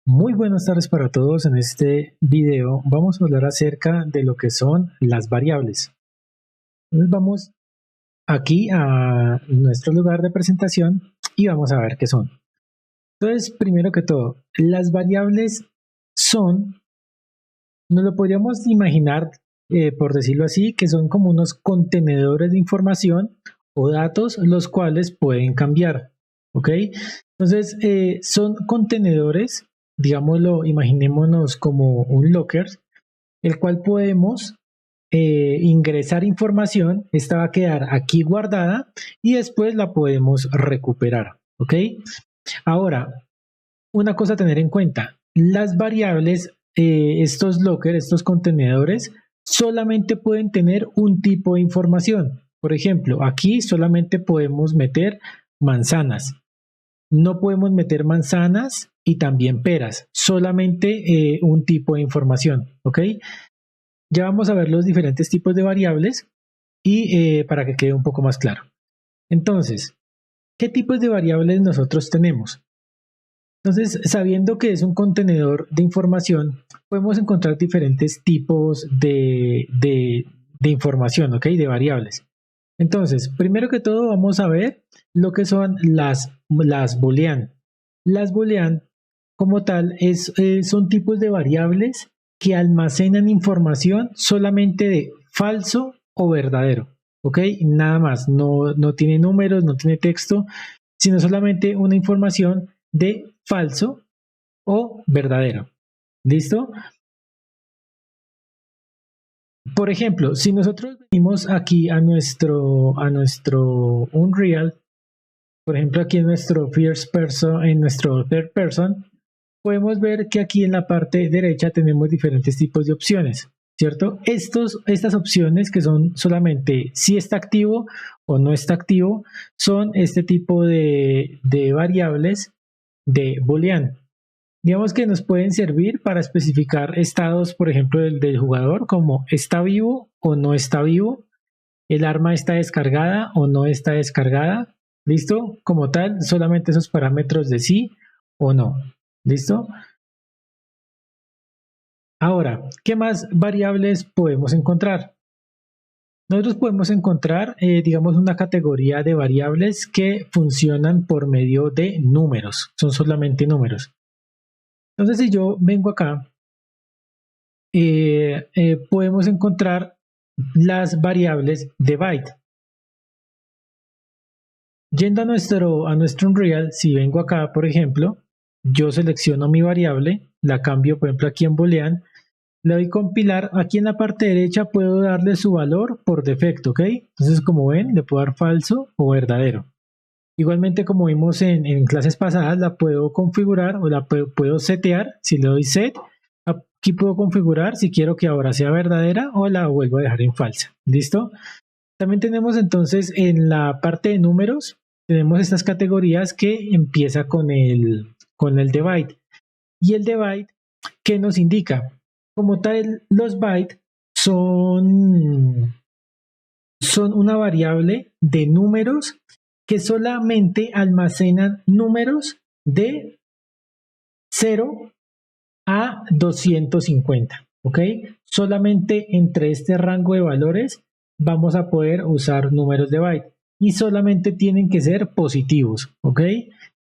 Muy buenas tardes para todos. En este video vamos a hablar acerca de lo que son las variables. Entonces vamos aquí a nuestro lugar de presentación y vamos a ver qué son. Entonces, primero que todo, las variables son, nos lo podríamos imaginar, por decirlo así, que son como unos contenedores de información o datos los cuales pueden cambiar. ¿Ok? Entonces, son contenedores, digámoslo, imaginémonos como un locker, el cual podemos ingresar información, esta va a quedar aquí guardada y después la podemos recuperar. ¿Ok? Ahora, una cosa a tener en cuenta, las variables, estos lockers, estos contenedores, solamente pueden tener un tipo de información. Por ejemplo, aquí solamente podemos meter manzanas. No podemos meter manzanas y también peras, solamente un tipo de información, ¿ok? Ya vamos a ver los diferentes tipos de variables y para que quede un poco más claro. Entonces, ¿qué tipos de variables nosotros tenemos? Entonces, sabiendo que es un contenedor de información, podemos encontrar diferentes tipos de información, ¿ok? De variables. Entonces, primero que todo vamos a ver lo que son las boolean. Las boolean como tal son tipos de variables que almacenan información solamente de falso o verdadero. ¿Ok? Nada más, no tiene números, no tiene texto, sino solamente una información de falso o verdadero. ¿Listo? Por ejemplo, si nosotros venimos aquí a nuestro Unreal, por ejemplo aquí en nuestro first person, en nuestro third person, podemos ver que aquí en la parte derecha tenemos diferentes tipos de opciones, ¿cierto? Estas opciones que son solamente si está activo o no está activo, son este tipo de variables de boolean. Digamos que nos pueden servir para especificar estados, por ejemplo, del jugador, como está vivo o no está vivo, el arma está descargada o no está descargada, ¿listo? Como tal, solamente esos parámetros de sí o no, ¿listo? Ahora, ¿qué más variables podemos encontrar? Nosotros podemos encontrar, digamos, una categoría de variables que funcionan por medio de números, son solamente números. Entonces, si yo vengo acá, podemos encontrar las variables de byte. Yendo a nuestro Unreal, si vengo acá, por ejemplo, yo selecciono mi variable, la cambio, por ejemplo, aquí en boolean, le doy compilar, aquí en la parte derecha puedo darle su valor por defecto, ¿ok? Entonces, como ven, le puedo dar falso o verdadero. Igualmente, como vimos en clases pasadas, la puedo configurar o la puedo setear. Si le doy set, aquí puedo configurar si quiero que ahora sea verdadera o la vuelvo a dejar en falsa. ¿Listo? También tenemos entonces en la parte de números, tenemos estas categorías que empieza con el de byte. Y el de byte, ¿qué nos indica? Como tal, los bytes son una variable de números que solamente almacenan números de 0 a 250, ¿ok? Solamente entre este rango de valores vamos a poder usar números de byte y solamente tienen que ser positivos, ¿ok?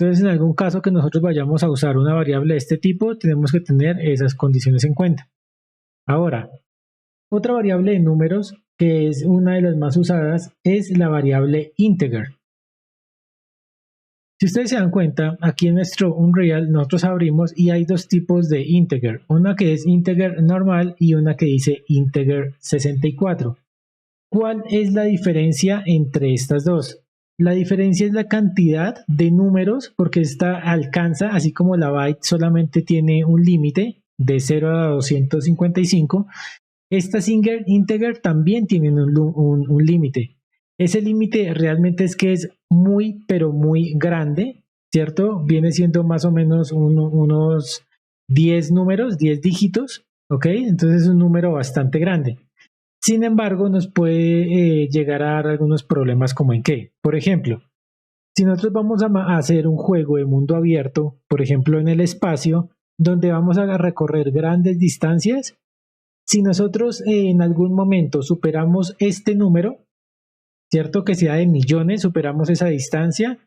Entonces, en algún caso que nosotros vayamos a usar una variable de este tipo, tenemos que tener esas condiciones en cuenta. Ahora, otra variable de números que es una de las más usadas es la variable integer. Si ustedes se dan cuenta, aquí en nuestro Unreal nosotros abrimos y hay dos tipos de integer, una que es integer normal y una que dice integer 64. ¿Cuál es la diferencia entre estas dos? La diferencia es la cantidad de números, porque esta alcanza, así como la byte solamente tiene un límite de 0 a 255, estas integer también tienen un límite. Ese límite realmente es que es muy, pero muy grande, ¿cierto? Viene siendo más o menos unos 10 números, 10 dígitos, ¿ok? Entonces es un número bastante grande. Sin embargo, nos puede llegar a dar algunos problemas como en qué. Por ejemplo, si nosotros vamos a hacer un juego de mundo abierto, por ejemplo en el espacio, donde vamos a recorrer grandes distancias. Si nosotros en algún momento superamos este número, ¿cierto? Que sea de millones, superamos esa distancia,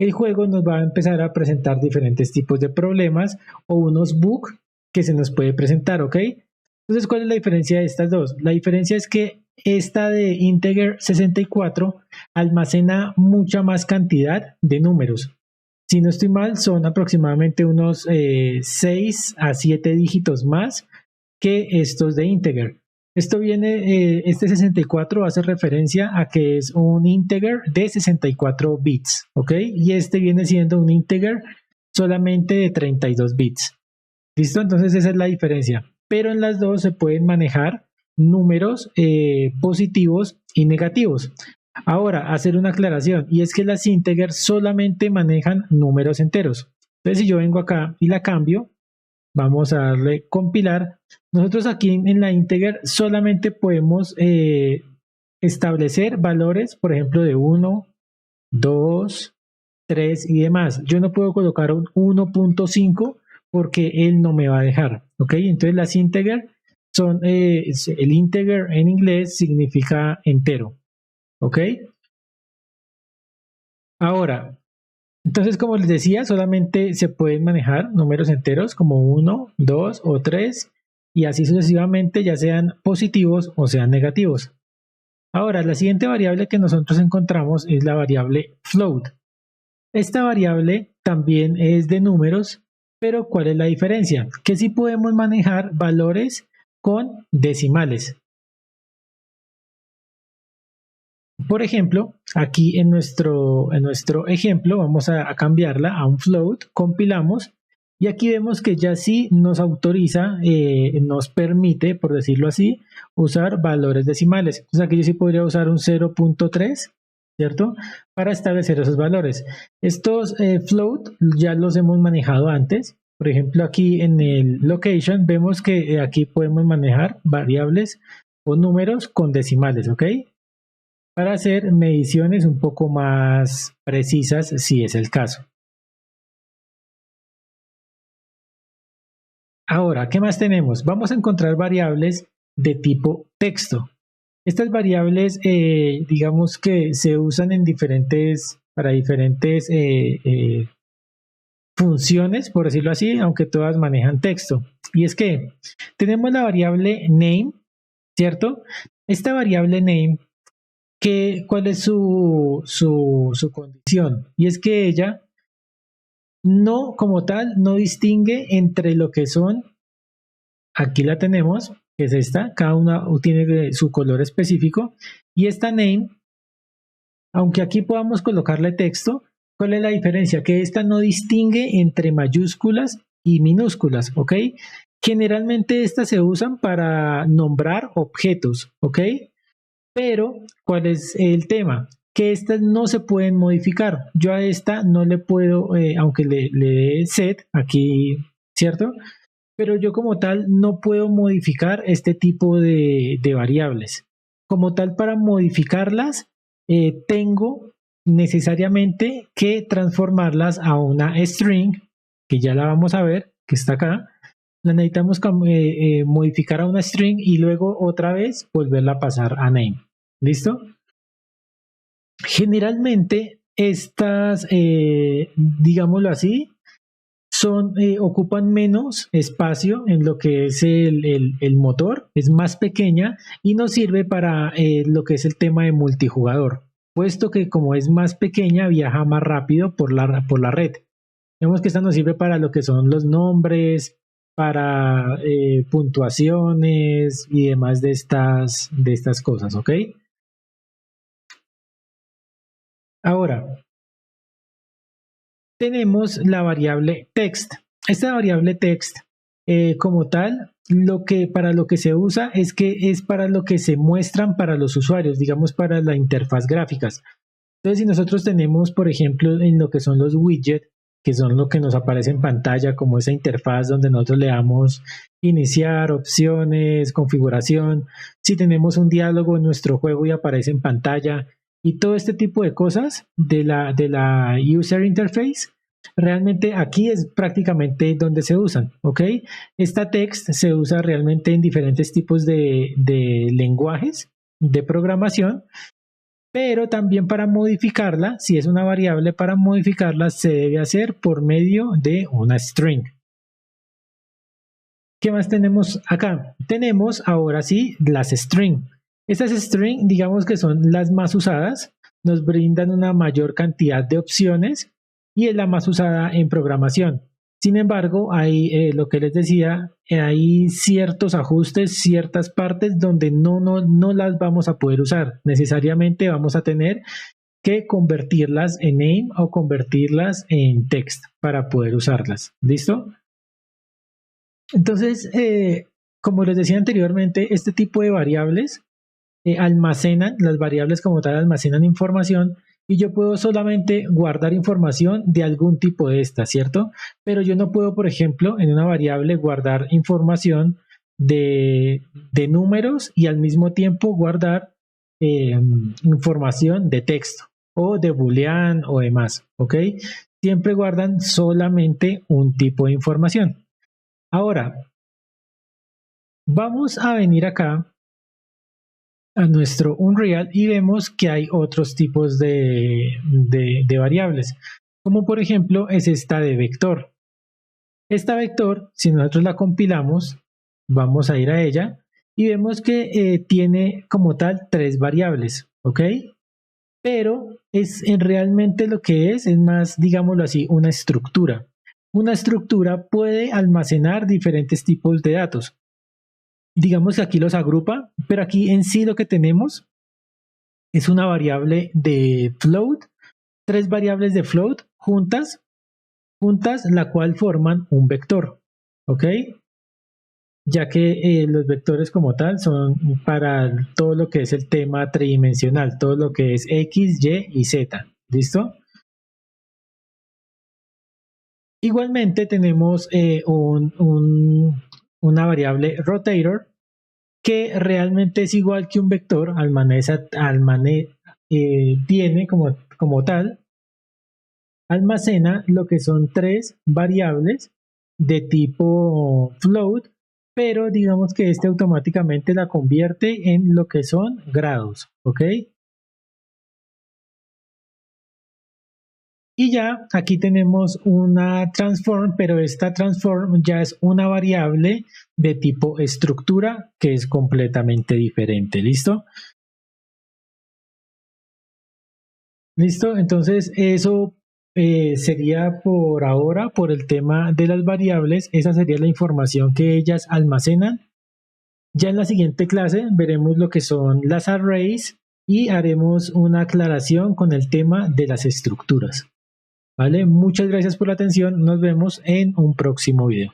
el juego nos va a empezar a presentar diferentes tipos de problemas o unos bugs que se nos puede presentar, ¿ok? Entonces, ¿cuál es la diferencia de estas dos? La diferencia es que esta de Integer 64 almacena mucha más cantidad de números. Si no estoy mal, son aproximadamente unos 6 a 7 dígitos más que estos de Integer. Esto viene, este 64 hace referencia a que es un integer de 64 bits, ¿ok? Y este viene siendo un integer solamente de 32 bits. ¿Listo? Entonces esa es la diferencia. Pero en las dos se pueden manejar números positivos y negativos. Ahora, hacer una aclaración, y es que las integers solamente manejan números enteros. Entonces si yo vengo acá y la cambio, vamos a darle compilar. Nosotros aquí en la integer solamente podemos establecer valores, por ejemplo, de 1, 2, 3 y demás. Yo no puedo colocar un 1.5 porque él no me va a dejar. ¿Ok? Entonces las integer son, el integer en inglés significa entero. ¿Ok? Ahora, entonces, como les decía, solamente se pueden manejar números enteros como 1, 2 o 3 y así sucesivamente, ya sean positivos o sean negativos. Ahora, la siguiente variable que nosotros encontramos es la variable float. Esta variable también es de números, pero ¿cuál es la diferencia? Que sí podemos manejar valores con decimales. Por ejemplo, aquí en nuestro ejemplo vamos a cambiarla a un float, compilamos y aquí vemos que ya sí nos autoriza, nos permite, por decirlo así, usar valores decimales. Entonces aquí yo sí podría usar un 0.3, ¿cierto? Para establecer esos valores. Estos float ya los hemos manejado antes. Por ejemplo, aquí en el location vemos que aquí podemos manejar variables o números con decimales, ¿ok? Para hacer mediciones un poco más precisas si es el caso. Ahora, ¿qué más tenemos? Vamos a encontrar variables de tipo texto. Estas variables, digamos que se usan en para diferentes funciones, por decirlo así, aunque todas manejan texto. Y es que tenemos la variable name, ¿cierto? Esta variable name, ¿cuál es su condición? Y es que ella no, como tal, no distingue entre lo que son, aquí la tenemos, que es esta, cada una tiene su color específico, y esta name, aunque aquí podamos colocarle texto, ¿cuál es la diferencia? Que esta no distingue entre mayúsculas y minúsculas, ¿ok? Generalmente estas se usan para nombrar objetos, ¿ok? Pero, ¿cuál es el tema? Que estas no se pueden modificar. Yo a esta no le puedo, aunque le dé set aquí, ¿cierto? Pero yo como tal no puedo modificar este tipo de variables. Como tal, para modificarlas, tengo necesariamente que transformarlas a una string, que ya la vamos a ver, que está acá. La necesitamos modificar a una string y luego otra vez volverla a pasar a name. ¿Listo? Generalmente estas, digámoslo así, ocupan menos espacio en lo que es el motor, es más pequeña y nos sirve para lo que es el tema de multijugador, puesto que como es más pequeña viaja más rápido por la red. Vemos que esta nos sirve para lo que son los nombres, para puntuaciones y demás de estas cosas, ¿ok? Ahora, tenemos la variable text. Esta variable text, como tal, para lo que se usa es que es para lo que se muestran para los usuarios, digamos para la interfaz gráficas. Entonces, si nosotros tenemos, por ejemplo, en lo que son los widgets, que son lo que nos aparece en pantalla, como esa interfaz donde nosotros le damos iniciar, opciones, configuración, si tenemos un diálogo en nuestro juego y aparece en pantalla, y todo este tipo de cosas de la user interface, realmente aquí es prácticamente donde se usan, ¿ok? Esta text se usa realmente en diferentes tipos de lenguajes de programación, pero también para modificarla, si es una variable, para modificarla se debe hacer por medio de una string. ¿Qué más tenemos acá? Tenemos ahora sí las string. Estas string, digamos que son las más usadas, nos brindan una mayor cantidad de opciones y es la más usada en programación. Sin embargo, hay lo que les decía, hay ciertos ajustes, ciertas partes donde no las vamos a poder usar. Necesariamente vamos a tener que convertirlas en name o convertirlas en text para poder usarlas. ¿Listo? Entonces, como les decía anteriormente, este tipo de variables almacenan, las variables como tal almacenan información y yo puedo solamente guardar información de algún tipo de esta, ¿cierto? Pero yo no puedo, por ejemplo, en una variable guardar información de números y al mismo tiempo guardar información de texto o de boolean o demás, ¿ok? Siempre guardan solamente un tipo de información. Ahora, vamos a venir acá a nuestro Unreal y vemos que hay otros tipos de variables, como por ejemplo es esta de vector. Esta vector, si nosotros la compilamos, vamos a ir a ella y vemos que tiene como tal 3 variables, ¿ok? Pero realmente lo que es más, digámoslo así, una estructura. Una estructura puede almacenar diferentes tipos de datos. Digamos que aquí los agrupa, pero aquí en sí lo que tenemos es una variable de float, 3 variables de float juntas, la cual forman un vector, ¿ok? Ya que los vectores como tal son para todo lo que es el tema tridimensional, todo lo que es X, Y y Z, ¿listo? Igualmente tenemos una variable rotator que realmente es igual que un vector, tiene como tal, almacena lo que son 3 variables de tipo float, pero digamos que este automáticamente la convierte en lo que son grados, ¿ok? Y ya aquí tenemos una transform, pero esta transform ya es una variable de tipo estructura que es completamente diferente. ¿Listo? ¿Listo? Entonces eso sería por ahora, por el tema de las variables. Esa sería la información que ellas almacenan. Ya en la siguiente clase veremos lo que son las arrays y haremos una aclaración con el tema de las estructuras. ¿Vale? Muchas gracias por la atención. Nos vemos en un próximo video.